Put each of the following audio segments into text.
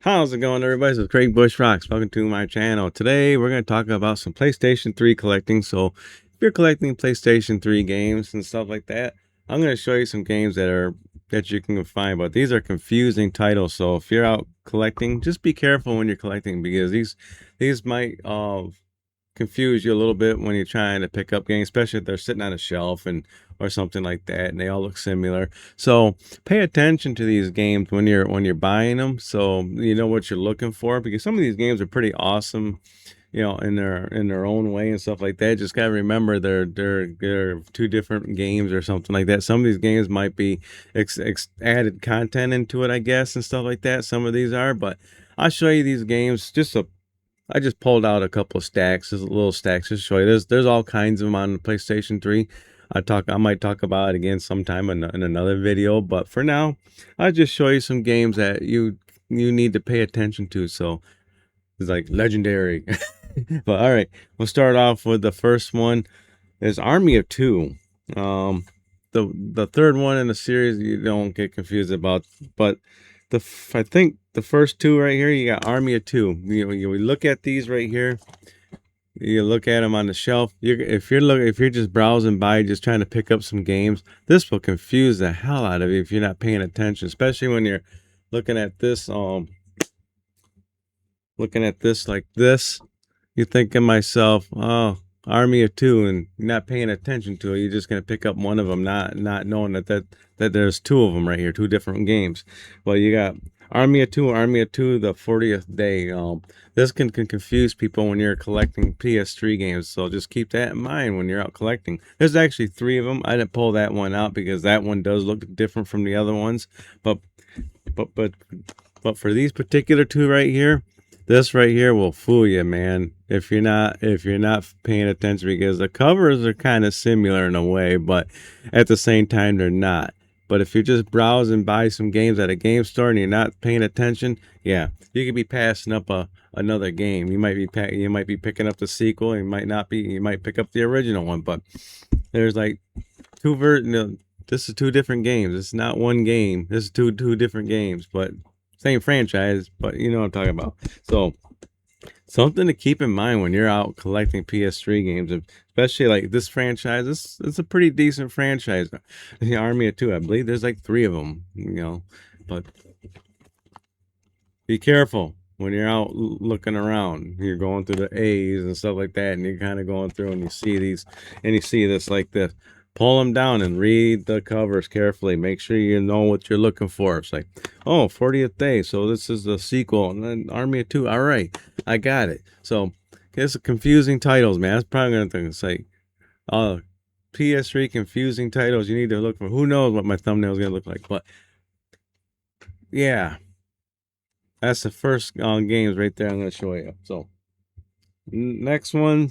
How's it going, everybody? This is Craig Bush Rocks. Welcome to my channel. Today, we're going to talk about some PlayStation 3 collecting. So, if you're collecting PlayStation 3 games and stuff like that, I'm going to show you some games that you can find. But these are confusing titles. So, if you're out collecting, just be careful when you're collecting because these might confuse you a little bit when you're trying to pick up games, especially if they're sitting on a shelf or something like that, and they all look similar. So pay attention to these games when you're buying them, so you know what you're looking for, because some of these games are pretty awesome, in their own way and stuff like that. Just gotta remember they're two different games or something like that. Some of these games might be added content into it, I guess, and stuff like that. Some of these are, but I'll show you these games. I just pulled out a couple of stacks, just little stacks, just to show you. There's all kinds of them on the PlayStation 3. I might talk about it again sometime in another video, but for now, I'll just show you some games that you need to pay attention to. So it's like legendary. But all right, we'll start off with the first one. Is Army of Two. Um, the third one in the series you don't get confused about, but I think the first two right here, you got Army of Two. You look at these right here. You look at them on the shelf. If you're just browsing by, just trying to pick up some games, this will confuse the hell out of you if you're not paying attention, especially when you're looking at this like this. You're thinking myself, oh, Army of Two, and you're not paying attention to it. You're just gonna pick up one of them, not knowing that there's two of them right here, two different games. Well, you got Army of Two, the 40th Day. This can confuse people when you're collecting PS3 games, so just keep that in mind when you're out collecting. There's actually three of them. I didn't pull that one out because that one does look different from the other ones, but but but but for these particular two right here, this right here will fool you, man, if you're not paying attention, because the covers are kind of similar in a way, but at the same time they're not. But if you just browse and buy some games at a game store and you're not paying attention, yeah, you could be passing up another game. You might be picking up the sequel, you might not be. You might pick up the original one, but there's like this is two different games. It's not one game. This is two different games, but same franchise, but you know what I'm talking about. So something to keep in mind when you're out collecting PS3 games, especially like this franchise. It's a pretty decent franchise. The Army of Two, I believe there's like three of them, but be careful when you're out looking around. You're going through the A's and stuff like that, and you're kind of going through and you see these, and you see this like this. Pull them down and read the covers carefully. Make sure you know what you're looking for. It's like, oh, 40th Day. So this is the sequel. And then Army of Two. All right, I got it. So it's confusing titles, man. That's probably going to say, oh, PS3 confusing titles. You need to look for. Who knows what my thumbnail is going to look like. But yeah, that's the first games right there I'm going to show you. So next one.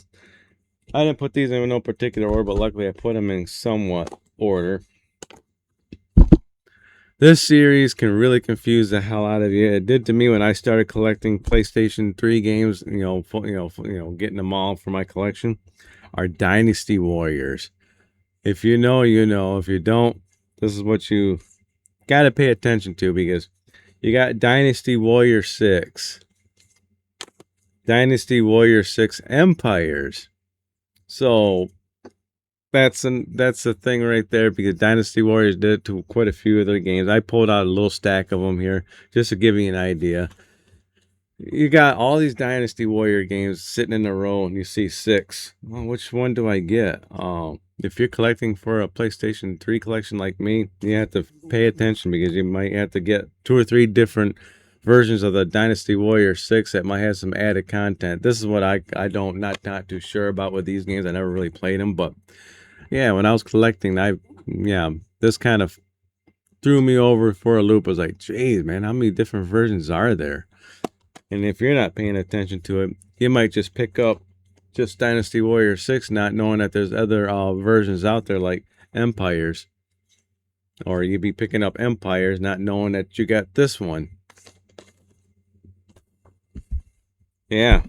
I didn't put these in no particular order, but luckily I put them in somewhat order. This series can really confuse the hell out of you. It did to me when I started collecting PlayStation 3 games, getting them all for my collection. Are Dynasty Warriors. If you know, you know. If you don't, this is what you got to pay attention to, because you got Dynasty Warrior 6. Dynasty Warrior 6 Empires. So that's the thing right there, because Dynasty Warriors did it to quite a few of their games. I pulled out a little stack of them here just to give you an idea. You got all these Dynasty Warrior games sitting in a row, and you see 6. Well, which one do I get? If you're collecting for a PlayStation 3 collection like me, you have to pay attention, because you might have to get 2 or 3 different versions of the Dynasty Warrior 6 that might have some added content. This is what I don't not too sure about with these games. I never really played them, but yeah, when I was collecting, this kind of threw me over for a loop. I was like, geez, man, how many different versions are there? And if you're not paying attention to it, you might just pick up just Dynasty Warrior 6, not knowing that there's other versions out there like Empires. Or you'd be picking up Empires, not knowing that you got this one. Yeah.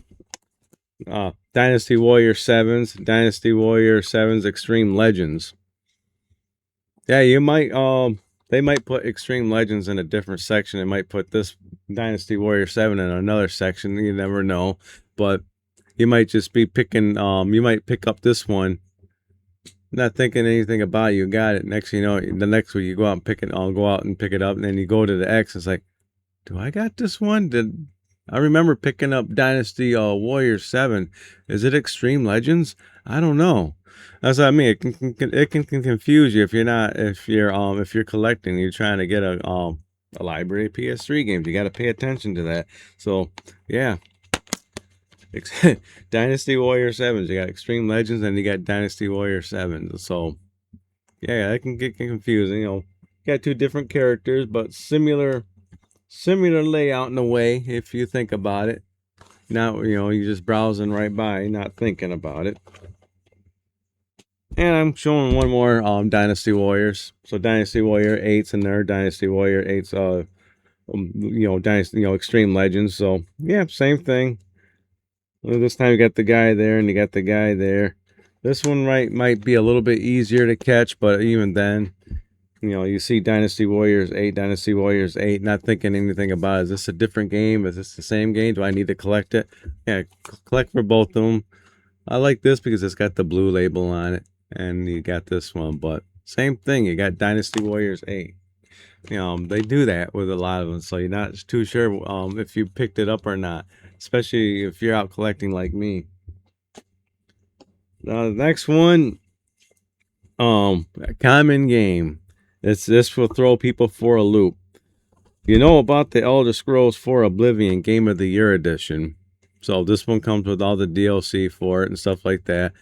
Dynasty Warrior 7s, Dynasty Warrior 7s Extreme Legends. Yeah, you might they might put Extreme Legends in a different section. They might put this Dynasty Warrior 7 in another section. You never know. But you might just be picking, you might pick up this one, not thinking anything about it. You got it. Next, you know, the next week you go out and pick it. I'll go out and pick it up, and then you go to the X. It's like, do I got this one? Did I remember picking up Dynasty Warrior 7? Is it Extreme Legends? I don't know. That's what I mean. It can confuse you if you're collecting. You're trying to get a library of PS3 games. You got to pay attention to that. So yeah. Dynasty Warrior 7s. You got Extreme Legends and you got Dynasty Warrior 7s. So yeah, that can get confusing. You know, you got two different characters, but similar layout in a way if you think about it. Now, you know, you're just browsing right by, not thinking about it. And I'm showing one more Dynasty Warriors. So Dynasty Warrior 8's in there, Dynasty Warrior 8's you know, Dynasty, you know, Extreme Legends. So yeah, same thing. Well, this time you got the guy there and you got the guy there. This one might be a little bit easier to catch, but even then, you know, you see Dynasty Warriors 8, Dynasty Warriors 8, not thinking anything about it. Is this a different game? Is this the same game? Do I need to collect it? Yeah, collect for both of them. I like this because it's got the blue label on it, and you got this one, but same thing. You got Dynasty Warriors 8. You know, they do that with a lot of them, so you're not too sure if you picked it up or not, especially if you're out collecting like me. Now, the next one, a common game. This will throw people for a loop. You know about the Elder Scrolls 4 Oblivion Game of the Year edition. So this one comes with all the DLC for it and stuff like that.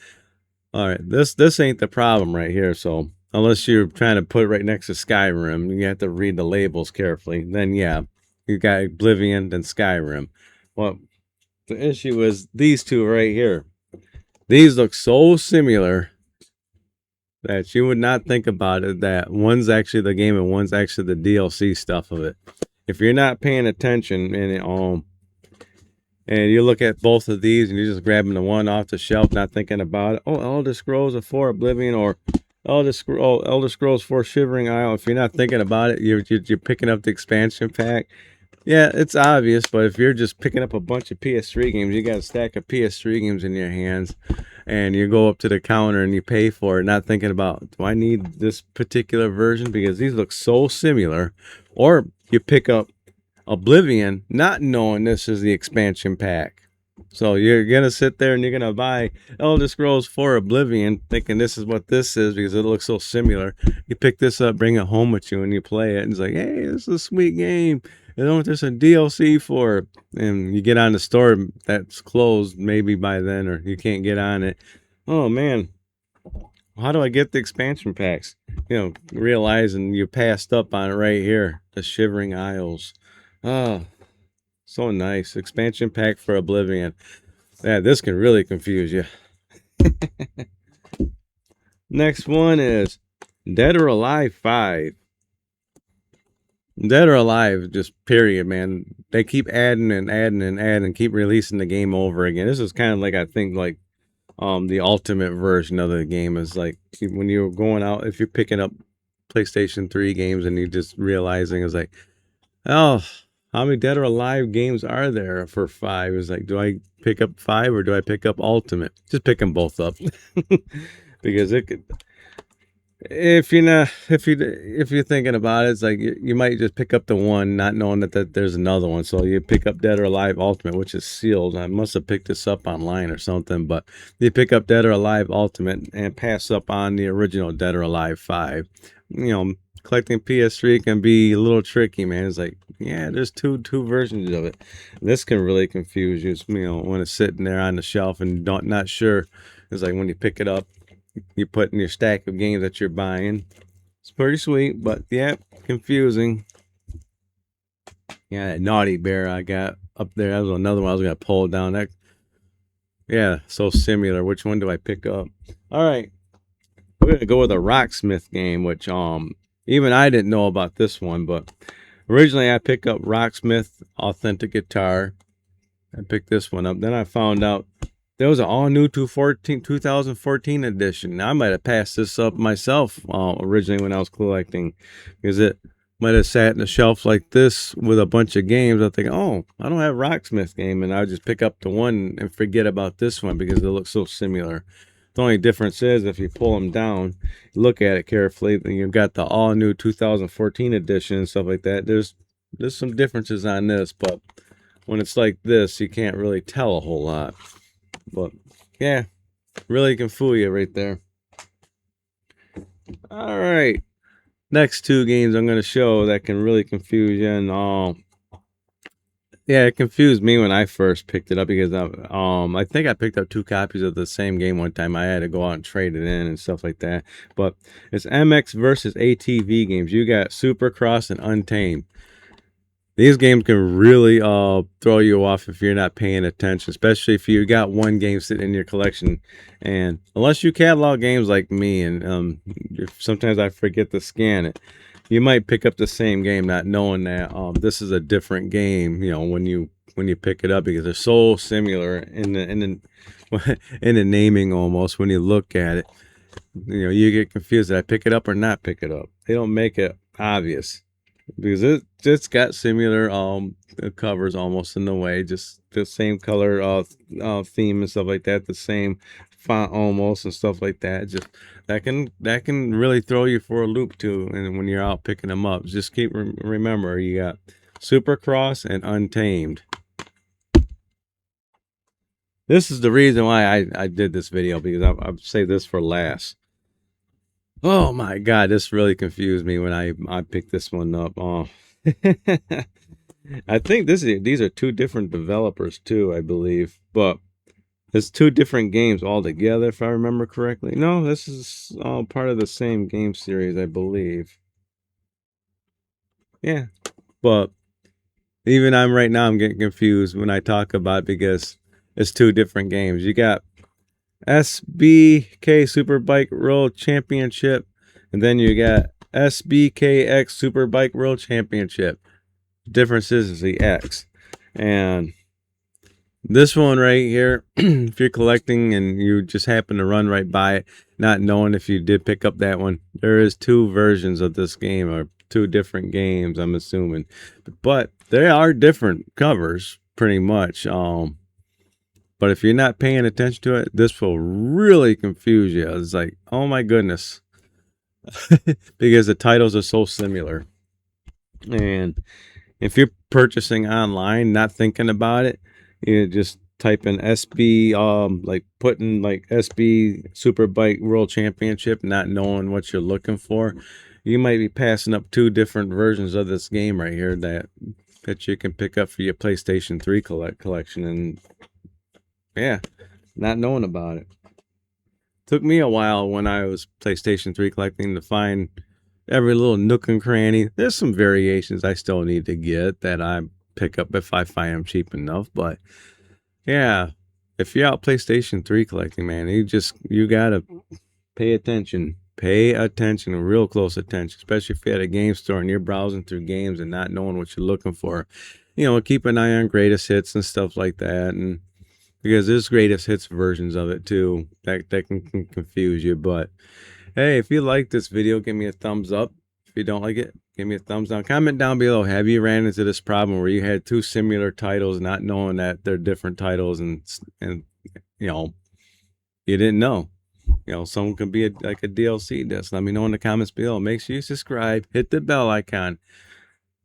All right, this ain't the problem right here. So unless you're trying to put it right next to Skyrim, you have to read the labels carefully. Then yeah, you got Oblivion and Skyrim. Well, the issue is these two right here. These look so similar that you would not think about it, that one's actually the game and one's actually the DLC stuff of it. If you're not paying attention and you look at both of these and you're just grabbing the one off the shelf, not thinking about it. Oh, Elder Scrolls 4 Oblivion or Elder Scrolls 4 Shivering Isle. If you're not thinking about it, you're picking up the expansion pack. Yeah, it's obvious, but if you're just picking up a bunch of PS3 games, you got a stack of PS3 games in your hands, and you go up to the counter and you pay for it, not thinking about, do I need this particular version? Because these look so similar. Or you pick up Oblivion, not knowing this is the expansion pack. So you're going to sit there and you're going to buy Elder Scrolls 4 Oblivion thinking this is what this is because it looks so similar. You pick this up, bring it home with you, and you play it. And it's like, hey, this is a sweet game. You know, there's a DLC for it. And you get on the store that's closed maybe by then, or you can't get on it. Oh, man. How do I get the expansion packs? You know, realizing you passed up on it right here. The Shivering Isles. Oh, so nice. Expansion pack for Oblivion. Yeah, this can really confuse you. Next one is Dead or Alive 5. Dead or Alive, just period, man. They keep adding and adding and adding, keep releasing the game over again. This is kind of like, I think, like the ultimate version of the game is like when you're going out, if you're picking up PlayStation 3 games and you're just realizing it's like, oh, how many Dead or Alive games are there for 5? It's like, do I pick up 5 or do I pick up Ultimate? Just pick them both up. Because it could, if you're thinking about it, it's like you might just pick up the one, not knowing that there's another one. So you pick up Dead or Alive Ultimate, which is sealed. I must have picked this up online or something, but you pick up Dead or Alive Ultimate and pass up on the original Dead or Alive 5. You know, collecting PS3 can be a little tricky, man. It's like, yeah, there's two versions of it. This can really confuse you. You know, when it's sitting there on the shelf and not sure. It's like when you pick it up, you put in your stack of games that you're buying. It's pretty sweet, but yeah, confusing. Yeah, that Naughty Bear I got up there. That was another one I was gonna pull down. That, yeah, so similar. Which one do I pick up? All right, we're gonna go with a Rocksmith game, which even I didn't know about this one, but originally I picked up Rocksmith Authentic Guitar. I picked this one up. Then I found out There was an all new 2014 edition. Now, I might have passed this up myself originally when I was collecting, because it might have sat in a shelf like this with a bunch of games. I think, oh, I don't have Rocksmith game, and I would just pick up the one and forget about this one because they look so similar. The only difference is if you pull them down, look at it carefully, then you've got the all new 2014 edition and stuff like that. There's some differences on this, but when it's like this, you can't really tell a whole lot. But yeah, really can fool you right there. All right, next two games I'm going to show that can really confuse you. And yeah, it confused me when I first picked it up because I think I picked up 2 copies of the same game one time. I had to go out and trade it in and stuff like that. But it's MX versus ATV games. You got Supercross and Untamed. These games can really throw you off if you're not paying attention, especially if you got one game sitting in your collection. And unless you catalog games like me, and sometimes I forget to scan it, you might pick up the same game not knowing that this is a different game. You know, when you pick it up, because they're so similar in the in the naming almost. When you look at it, you know, you get confused. Did I pick it up or not pick it up? They don't make it obvious, because it's got similar covers almost in the way, just the same color theme and stuff like that, the same font almost and stuff like that. Just that can really throw you for a loop too. And when you're out picking them up, just keep remember you got Supercross and Untamed. This is the reason why I did this video, because I'll save this for last. Oh my God, this really confused me when I picked this one up. Oh, I think these are 2 different developers too, I believe, but it's 2 different games altogether, if I remember correctly. No, this is all part of the same game series, I believe. Yeah, but even right now, I'm getting confused when I talk about it because it's 2 different games. You got SBK Superbike World Championship, and then you got SBKX Superbike World Championship. Difference is the X. And this one right here, if you're collecting and you just happen to run right by it, not knowing if you did pick up that one, there is 2 versions of this game, or 2 different games, I'm assuming. But they are different covers, pretty much. But if you're not paying attention to it, this will really confuse you. It's like, oh my goodness. Because the titles are so similar. And if you're purchasing online, not thinking about it, you just type in SB, like putting like SB Superbike World Championship, not knowing what you're looking for, you might be passing up 2 different versions of this game right here that you can pick up for your PlayStation 3 collection. And yeah, not knowing about it. Took me a while when I was PlayStation 3 collecting to find every little nook and cranny. There's some variations I still need to get that I pick up if I find them cheap enough. But yeah, if you're out PlayStation 3 collecting, man, you gotta pay attention. Pay attention, real close attention, especially if you're at a game store and you're browsing through games and not knowing what you're looking for. You know, keep an eye on greatest hits and stuff like that. And because there's greatest hits versions of it too that can confuse you. But hey, if you like this video, give me a thumbs up. If you don't like it, give me a thumbs down. Comment down below, have you ran into this problem where you had 2 similar titles not knowing that they're different titles, and you know, you didn't know. You know, some could be like a DLC disc. Let me know in the comments below. Make sure you subscribe, hit the bell icon.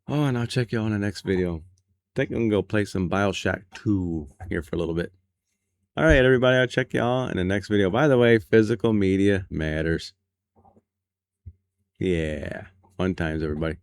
Oh, and I'll check you on the next video. I think I'm gonna go play some BioShock 2 here for a little bit. All right, everybody, I'll check y'all in the next video. By the way, physical media matters. Yeah, fun times, everybody.